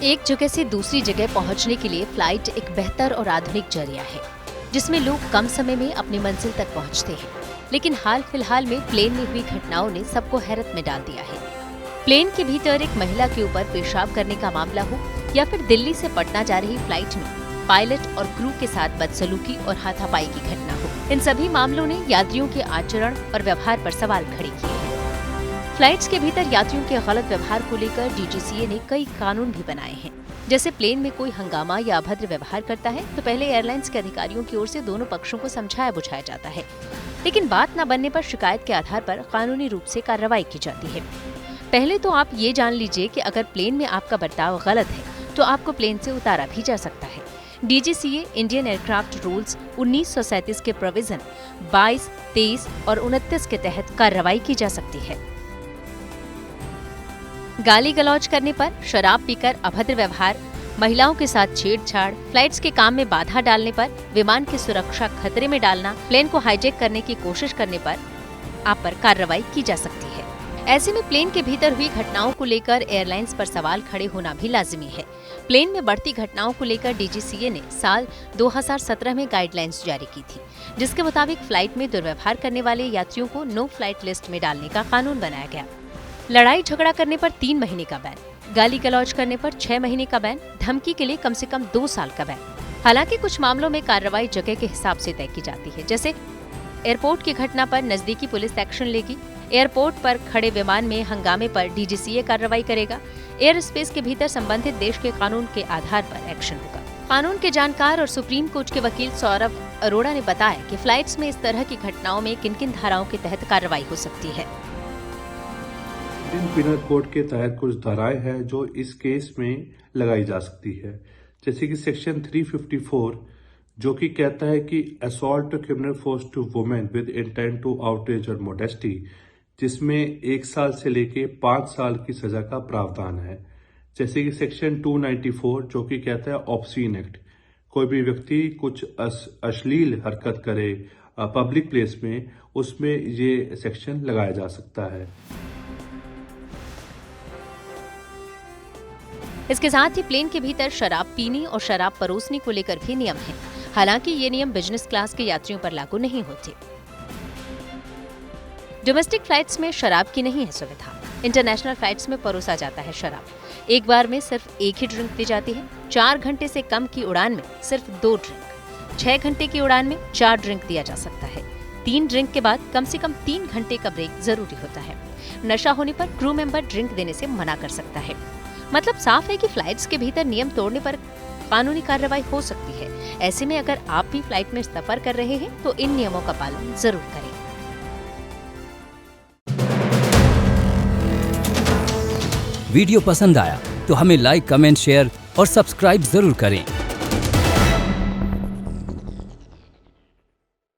एक जगह से दूसरी जगह पहुंचने के लिए फ्लाइट एक बेहतर और आधुनिक जरिया है, जिसमें लोग कम समय में अपनी मंजिल तक पहुंचते हैं। लेकिन हाल फिलहाल में प्लेन में हुई घटनाओं ने सबको हैरत में डाल दिया है। प्लेन के भीतर एक महिला के ऊपर पेशाब करने का मामला हो या फिर दिल्ली से पटना जा रही फ्लाइट में पायलट और क्रू के साथ बदसलूकी और हाथापाई की घटना हो, इन सभी मामलों ने यात्रियों के आचरण और व्यवहार पर सवाल खड़े किए हैं। फ्लाइट्स के भीतर यात्रियों के गलत व्यवहार को लेकर DGCA ने कई कानून भी बनाए हैं। जैसे प्लेन में कोई हंगामा या अभद्र व्यवहार करता है तो पहले एयरलाइंस के अधिकारियों की ओर से दोनों पक्षों को समझाया बुझाया जाता है, लेकिन बात न बनने पर शिकायत के आधार पर कानूनी रूप से कार्रवाई की जाती है। पहले तो आप ये जान लीजिए कि अगर प्लेन में आपका बर्ताव गलत है तो आपको प्लेन से उतारा भी जा सकता है। DGCA इंडियन एयरक्राफ्ट रूल्स 1937 के प्रोविजन 22, 23 और 29 के तहत कार्रवाई की जा सकती है। गाली गलौज करने पर, शराब पीकर अभद्र व्यवहार, महिलाओं के साथ छेड़छाड़, फ्लाइट्स के काम में बाधा डालने पर, विमान की सुरक्षा खतरे में डालना, प्लेन को हाईजैक करने की कोशिश करने पर आप पर कार्रवाई की जा सकती है। ऐसे में प्लेन के भीतर हुई घटनाओं को लेकर एयरलाइंस पर सवाल खड़े होना भी लाजिमी है। प्लेन में बढ़ती घटनाओं को लेकर DGCA ने साल 2017 में गाइडलाइंस जारी की थी, जिसके मुताबिक फ्लाइट में दुर्व्यवहार करने वाले यात्रियों को नो फ्लाइट लिस्ट में डालने का कानून बनाया गया। लड़ाई झगड़ा करने पर 3 महीने का बैन, गाली गलौज करने पर 6 महीने का बैन, धमकी के लिए कम से कम 2 साल का बैन। हालांकि कुछ मामलों में कार्रवाई जगह के हिसाब से तय की जाती है, जैसे एयरपोर्ट की घटना पर नजदीकी पुलिस एक्शन लेगी, एयरपोर्ट पर खड़े विमान में हंगामे पर DGCA कार्रवाई करेगा, एयर स्पेस के भीतर संबंधित देश के कानून के आधार पर एक्शन होगा। कानून के जानकार और सुप्रीम कोर्ट के वकील सौरभ अरोड़ा ने बताया कि फ्लाइट्स में इस तरह की घटनाओं में किन-किन धाराओं के तहत कार्रवाई हो सकती है। इंडियन पिनल कोड के तहत कुछ धाराएं हैं जो इस केस में लगाई जा सकती है, जैसे कि सेक्शन 354 जो कि कहता है कि assault criminal force to women with intent to outrage और मोडेस्टी, जिसमें 1 साल से लेके 5 साल की सजा का प्रावधान है। जैसे कि सेक्शन 294 जो कि कहता है ऑब्सीन एक्ट, कोई भी व्यक्ति कुछ अश्लील हरकत करे पब्लिक प्लेस में, उसमें ये सेक्शन लगाया जा सकता है। इसके साथ ही प्लेन के भीतर शराब पीने और शराब परोसने को लेकर भी नियम हैं। हालांकि ये नियम बिजनेस क्लास के यात्रियों पर लागू नहीं होते। डोमेस्टिक फ्लाइट्स में शराब की नहीं है सुविधा। इंटरनेशनल फ्लाइट्स में परोसा जाता है शराब। एक बार में सिर्फ 1 ही ड्रिंक दी जाती है। 4 घंटे से कम की उड़ान में सिर्फ 2 ड्रिंक। 6 घंटे की उड़ान में 4 ड्रिंक दिया जा सकता है। 3 ड्रिंक के बाद कम से कम 3 घंटे का ब्रेक जरूरी होता है। नशा होने पर क्रू मेंबर ड्रिंक देने से मना कर सकता है। मतलब साफ है कि फ्लाइट्स के भीतर नियम तोड़ने पर कानूनी कार्रवाई हो सकती है। ऐसे में अगर आप भी फ्लाइट में सफर कर रहे हैं तो इन नियमों का पालन जरूर करें। वीडियो पसंद आया तो हमें लाइक, कमेंट, शेयर और सब्सक्राइब जरूर करें।